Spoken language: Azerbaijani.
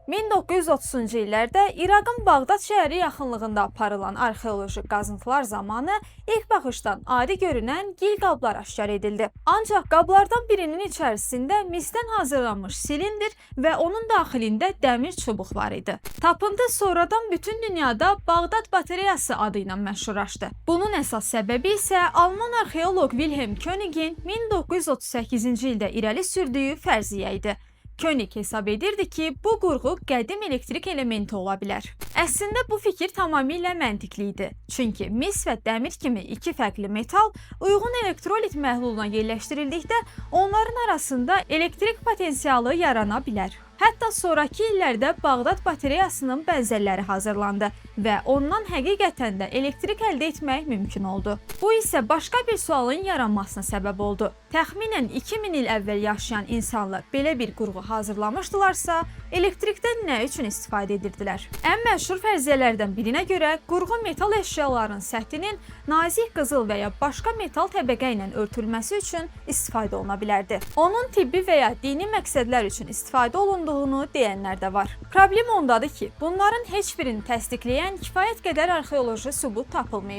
1930-cu illərdə İraqın Bağdad şəhəri yaxınlığında aparılan arxeoloji qazıntılar zamanı ilk baxışdan adi görünən gil qablar aşkar edildi. Ancaq qablardan birinin içərisində misdən hazırlanmış silindr və onun daxilində dəmir çubuq var idi. Tapıntı sonradan bütün dünyada Bağdad bateriyası adı ilə məşhurlaşdı. Bunun əsas səbəbi isə Alman arxeoloq Wilhelm Königin 1938-ci ildə irəli sürdüyü fərziyyə idi. König hesab edirdi ki, bu qurğu qədim elektrik elementi ola bilər. Əslində bu fikir tamamilə məntiqli idi. Çünki mis və dəmir kimi iki fərqli metal uyğun elektrolit məhluluna yerləşdirildikdə onların arasında elektrik potensialı yarana bilər. Hətta sonraki illərdə Bağdad bateriyasının bənzərləri hazırlandı və ondan həqiqətən də elektrik əldə etmək mümkün oldu. Bu isə başqa bir sualın yaranmasına səbəb oldu. Təxminən 2000 il əvvəl yaşayan insanlar belə bir qurğu hazırlamışdılarsa, elektrikdən nə üçün istifadə edirdilər? Ən məşhur fərziyyələrdən birinə görə qurğu metal əşyaların səthinin nazik qızıl və ya başqa metal təbəqə ilə örtülməsi üçün istifadə oluna bilərdi. Onun tibbi və ya dini məqsədlər üçün istifadə olunduğunu deyənlər də var. Problem ondadır ki, bunların heç birini təsdiqləyən kifayət qədər arxeoloji sübut tapılmayıb.